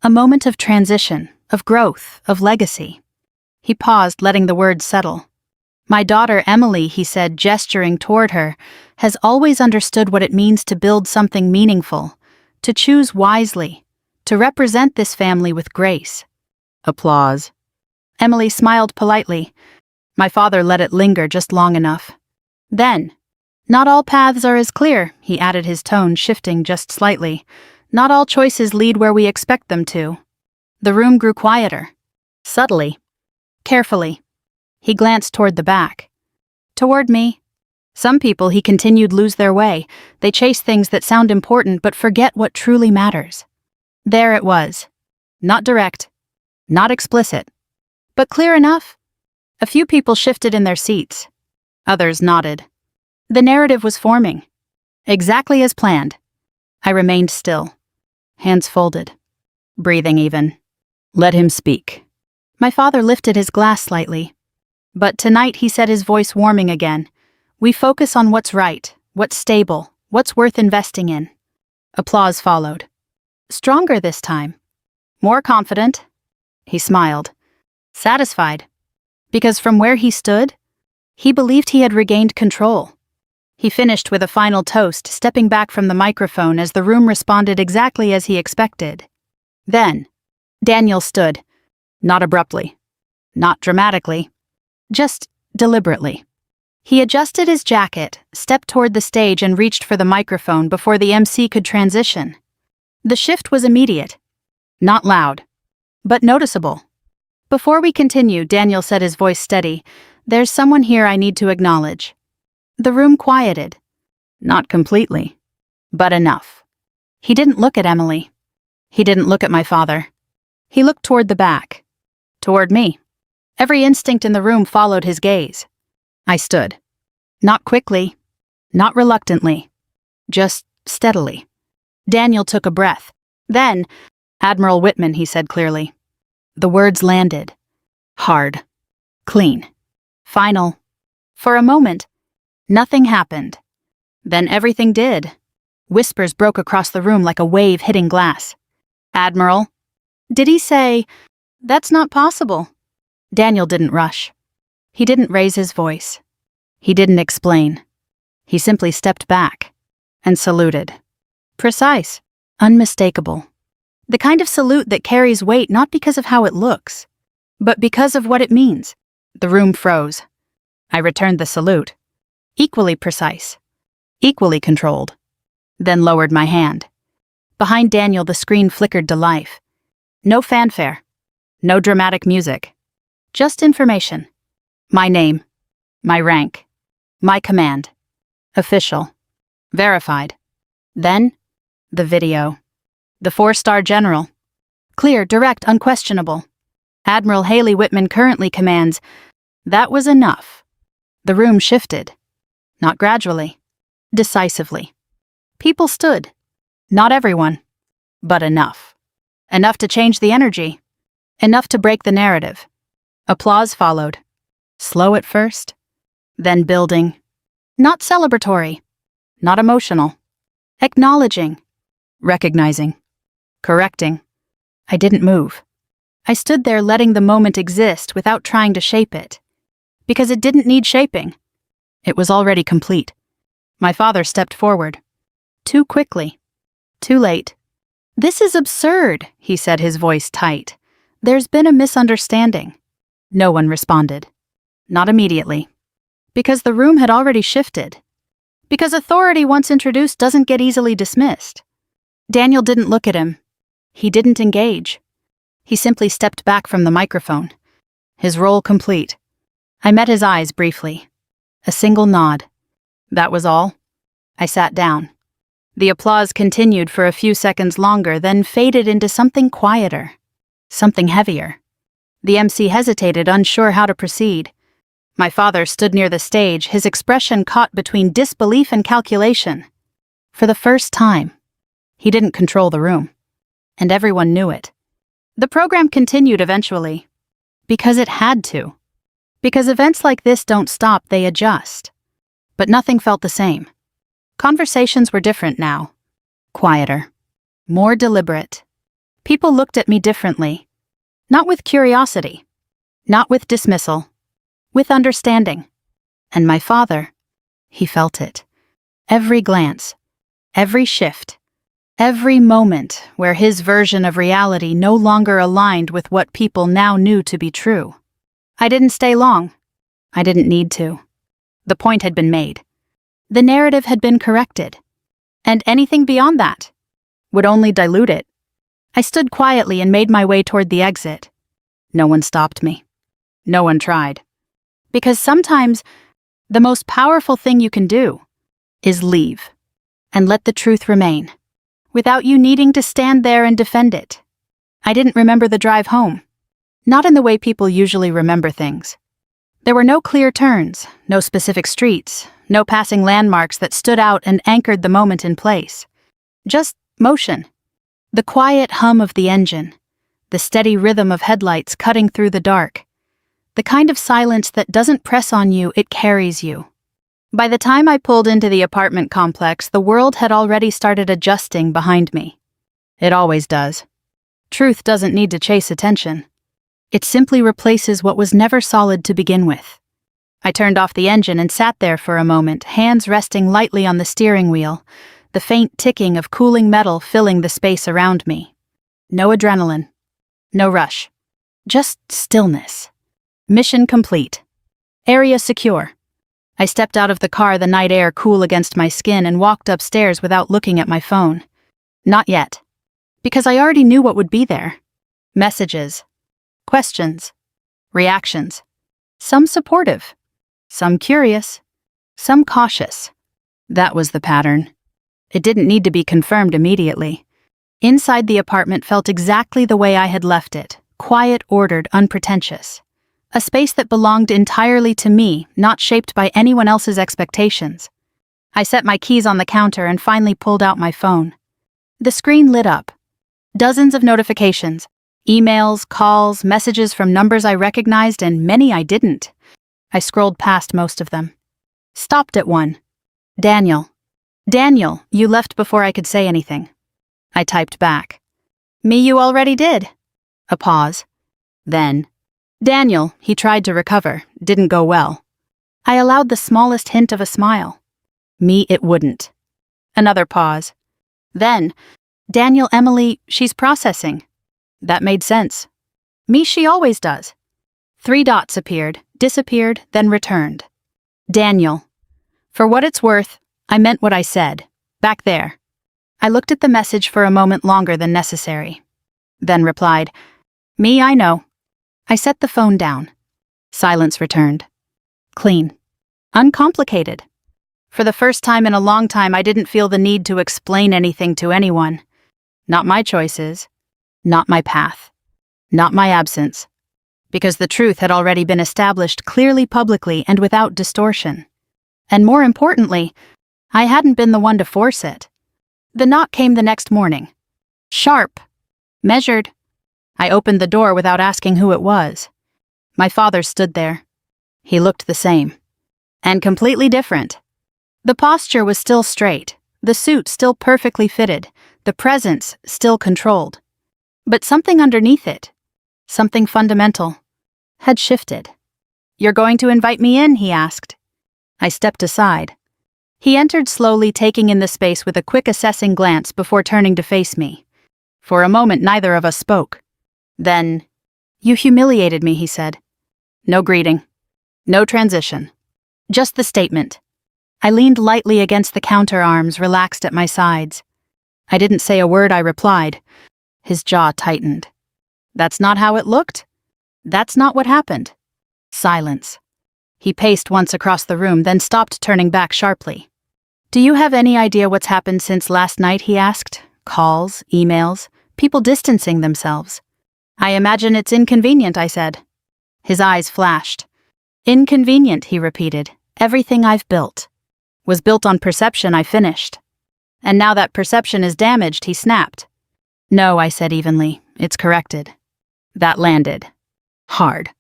A moment of transition, of growth, of legacy. He paused, letting the words settle. My daughter Emily, he said, gesturing toward her, has always understood what it means to build something meaningful, to choose wisely, to represent this family with grace. Applause. Emily smiled politely. My father let it linger just long enough. Then, not all paths are as clear, he added, his tone shifting just slightly. Not all choices lead where we expect them to. The room grew quieter. Subtly. Carefully. He glanced toward the back. Toward me. Some people, he continued, lose their way. They chase things that sound important but forget what truly matters. There it was. Not direct. Not explicit. But clear enough. A few people shifted in their seats. Others nodded. The narrative was forming. Exactly as planned. I remained still. Hands folded. Breathing even. Let him speak. My father lifted his glass slightly. But tonight, he said, his voice warming again, we focus on what's right, what's stable, what's worth investing in. Applause followed. Stronger this time. More confident. He smiled. Satisfied. Because from where he stood, he believed he had regained control. He finished with a final toast, stepping back from the microphone as the room responded exactly as he expected. Then, Daniel stood. Not abruptly. Not dramatically. Just deliberately. He adjusted his jacket, stepped toward the stage, and reached for the microphone before the MC could transition. The shift was immediate. Not loud, but noticeable. Before we continue, Daniel said, his voice steady, there's someone here I need to acknowledge. The room quieted. Not completely, but enough. He didn't look at Emily. He didn't look at my father. He looked toward the back. Toward me. Every instinct in the room followed his gaze. I stood. Not quickly. Not reluctantly. Just steadily. Daniel took a breath. Then, Admiral Whitman, he said clearly. The words landed. Hard. Clean. Final. For a moment, nothing happened. Then everything did. Whispers broke across the room like a wave hitting glass. Admiral. Did he say, that's not possible? Daniel didn't rush. He didn't raise his voice. He didn't explain. He simply stepped back and saluted. Precise. Unmistakable. The kind of salute that carries weight not because of how it looks, but because of what it means. The room froze. I returned the salute. Equally precise. Equally controlled. Then lowered my hand. Behind Daniel, the screen flickered to life. No fanfare. No dramatic music. Just information. My name. My rank. My command. Official. Verified. Then, the video. The 4-star general. Clear, direct, unquestionable. Admiral Haley Whitman currently commands. That was enough. The room shifted. Not gradually. Decisively. People stood. Not everyone. But enough. Enough to change the energy. Enough to break the narrative. Applause followed. Slow at first. Then building. Not celebratory. Not emotional. Acknowledging. Recognizing. Correcting. I didn't move. I stood there letting the moment exist without trying to shape it. Because it didn't need shaping. It was already complete. My father stepped forward. Too quickly. Too late. This is absurd, he said, his voice tight. There's been a misunderstanding. No one responded. Not immediately. Because the room had already shifted. Because authority once introduced doesn't get easily dismissed. Daniel didn't look at him. He didn't engage. He simply stepped back from the microphone. His role complete. I met his eyes briefly. A single nod. That was all. I sat down. The applause continued for a few seconds longer, then faded into something quieter, something heavier. The MC hesitated, unsure how to proceed. My father stood near the stage, his expression caught between disbelief and calculation. For the first time, he didn't control the room, and everyone knew it. The program continued eventually, because it had to. Because events like this don't stop, they adjust. But nothing felt the same. Conversations were different now. Quieter. More deliberate. People looked at me differently. Not with curiosity. Not with dismissal. With understanding. And my father, he felt it. Every glance. Every shift. Every moment where his version of reality no longer aligned with what people now knew to be true. I didn't stay long. I didn't need to. The point had been made. The narrative had been corrected. And anything beyond that would only dilute it. I stood quietly and made my way toward the exit. No one stopped me. No one tried. Because sometimes the most powerful thing you can do is leave and let the truth remain, without you needing to stand there and defend it. I didn't remember the drive home. Not in the way people usually remember things. There were no clear turns, no specific streets, no passing landmarks that stood out and anchored the moment in place. Just motion. The quiet hum of the engine. The steady rhythm of headlights cutting through the dark. The kind of silence that doesn't press on you, it carries you. By the time I pulled into the apartment complex, the world had already started adjusting behind me. It always does. Truth doesn't need to chase attention. It simply replaces what was never solid to begin with. I turned off the engine and sat there for a moment, hands resting lightly on the steering wheel, the faint ticking of cooling metal filling the space around me. No adrenaline. No rush. Just stillness. Mission complete. Area secure. I stepped out of the car, the night air cool against my skin, and walked upstairs without looking at my phone. Not yet. Because I already knew what would be there. Messages. Questions. Reactions. Some supportive. Some curious. Some cautious. That was the pattern. It didn't need to be confirmed immediately. Inside the apartment felt exactly the way I had left it. Quiet, ordered, unpretentious. A space that belonged entirely to me, not shaped by anyone else's expectations. I set my keys on the counter and finally pulled out my phone. The screen lit up. Dozens of notifications. Emails, calls, messages from numbers I recognized and many I didn't. I scrolled past most of them. Stopped at one. Daniel. Daniel, you left before I could say anything. I typed back. Me, you already did. A pause. Then. Daniel, he tried to recover. Didn't go well. I allowed the smallest hint of a smile. Me, it wouldn't. Another pause. Then. Daniel, Emily, she's processing. That made sense. Me, she always does. 3 dots appeared, disappeared, then returned. Daniel. For what it's worth, I meant what I said. Back there. I looked at the message for a moment longer than necessary. Then replied, Me, I know. I set the phone down. Silence returned. Clean. Uncomplicated. For the first time in a long time, I didn't feel the need to explain anything to anyone. Not my choices. Not my path. Not my absence. Because the truth had already been established clearly, publicly, and without distortion. And more importantly, I hadn't been the one to force it. The knock came the next morning. Sharp. Measured. I opened the door without asking who it was. My father stood there. He looked the same. And completely different. The posture was still straight, the suit still perfectly fitted, the presence still controlled. But something underneath it, something fundamental, had shifted. You're going to invite me in, he asked. I stepped aside. He entered slowly, taking in the space with a quick assessing glance before turning to face me. For a moment, neither of us spoke. Then, You humiliated me, he said. No greeting. No transition. Just the statement. I leaned lightly against the counter, arms relaxed at my sides. I didn't say a word, I replied. His jaw tightened. That's not how it looked. That's not what happened. Silence. He paced once across the room, then stopped, turning back sharply. Do you have any idea what's happened since last night, he asked. Calls, emails, people distancing themselves. I imagine it's inconvenient, I said. His eyes flashed. Inconvenient, he repeated. Everything I've built was built on perception I finished. And now that perception is damaged, he snapped. No, I said evenly. It's corrected. That landed. Hard.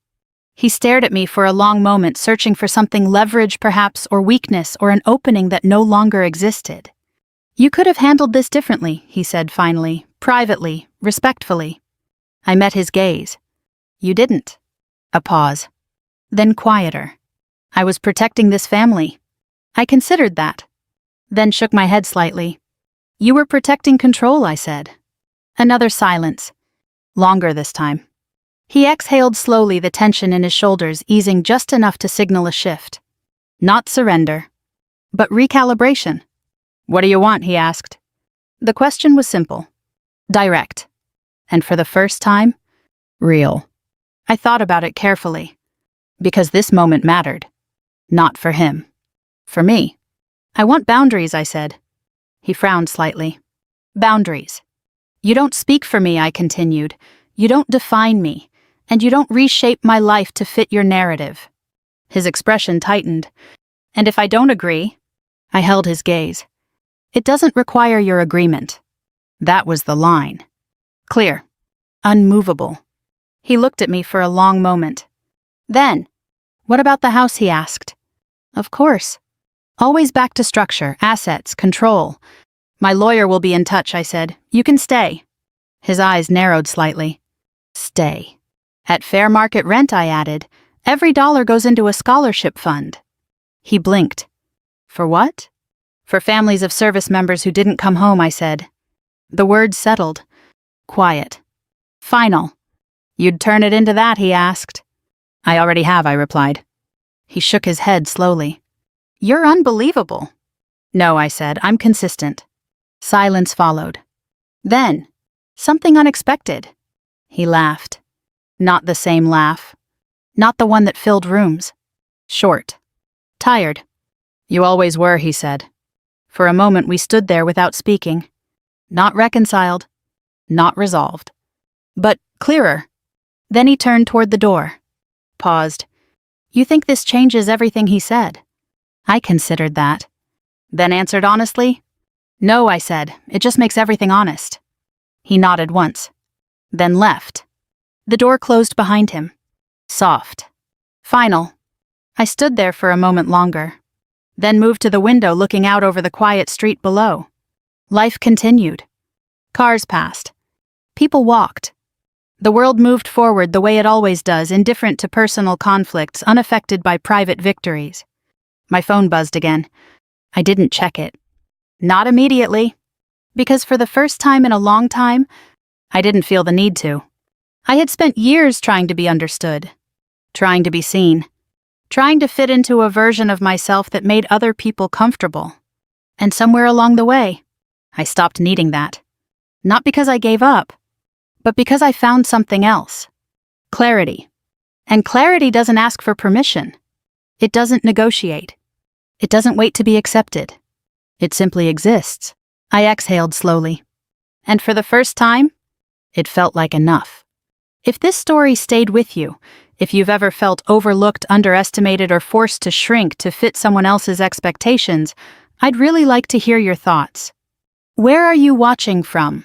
He stared at me for a long moment, searching for something leverage perhaps, or weakness, or an opening that no longer existed. You could have handled this differently, he said finally, privately, respectfully. I met his gaze. You didn't. A pause. Then quieter. I was protecting this family. I considered that. Then shook my head slightly. You were protecting control, I said. Another silence. Longer this time. He exhaled slowly, the tension in his shoulders easing just enough to signal a shift. Not surrender, but recalibration. What do you want, he asked. The question was simple. Direct. And for the first time, real. I thought about it carefully. Because this moment mattered. Not for him. For me. I want boundaries, I said. He frowned slightly. Boundaries. You don't speak for me, I continued. You don't define me. And you don't reshape my life to fit your narrative. His expression tightened. And if I don't agree, I held his gaze. It doesn't require your agreement. That was the line. Clear. Unmovable. He looked at me for a long moment. Then, what about the house, he asked. Of course. Always back to structure, assets, control. My lawyer will be in touch, I said. You can stay. His eyes narrowed slightly. Stay. At fair market rent, I added. Every dollar goes into a scholarship fund. He blinked. For what? For families of service members who didn't come home, I said. The words settled. Quiet. Final. You'd turn it into that, he asked. I already have, I replied. He shook his head slowly. You're unbelievable. No, I said, I'm consistent. Silence followed. Then, something unexpected. He laughed. Not the same laugh. Not the one that filled rooms. Short. Tired. You always were, he said. For a moment we stood there without speaking. Not reconciled. Not resolved. But clearer. Then he turned toward the door. Paused. You think this changes everything, he said. I considered that. Then answered honestly. No, I said. It just makes everything honest. He nodded once. Then left. The door closed behind him. Soft. Final. I stood there for a moment longer. Then moved to the window looking out over the quiet street below. Life continued. Cars passed. People walked. The world moved forward the way it always does, indifferent to personal conflicts, unaffected by private victories. My phone buzzed again. I didn't check it. Not immediately. Because for the first time in a long time, I didn't feel the need to. I had spent years trying to be understood, trying to be seen, trying to fit into a version of myself that made other people comfortable. And somewhere along the way, I stopped needing that. Not because I gave up, but because I found something else. Clarity. And clarity doesn't ask for permission. It doesn't negotiate. It doesn't wait to be accepted. It simply exists. I exhaled slowly. And for the first time, it felt like enough. If this story stayed with you, if you've ever felt overlooked, underestimated, or forced to shrink to fit someone else's expectations, I'd really like to hear your thoughts. Where are you watching from?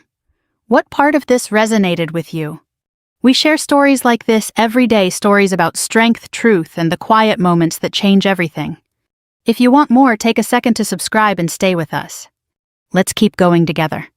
What part of this resonated with you? We share stories like this every day, stories about strength, truth, and the quiet moments that change everything. If you want more, take a second to subscribe and stay with us. Let's keep going together.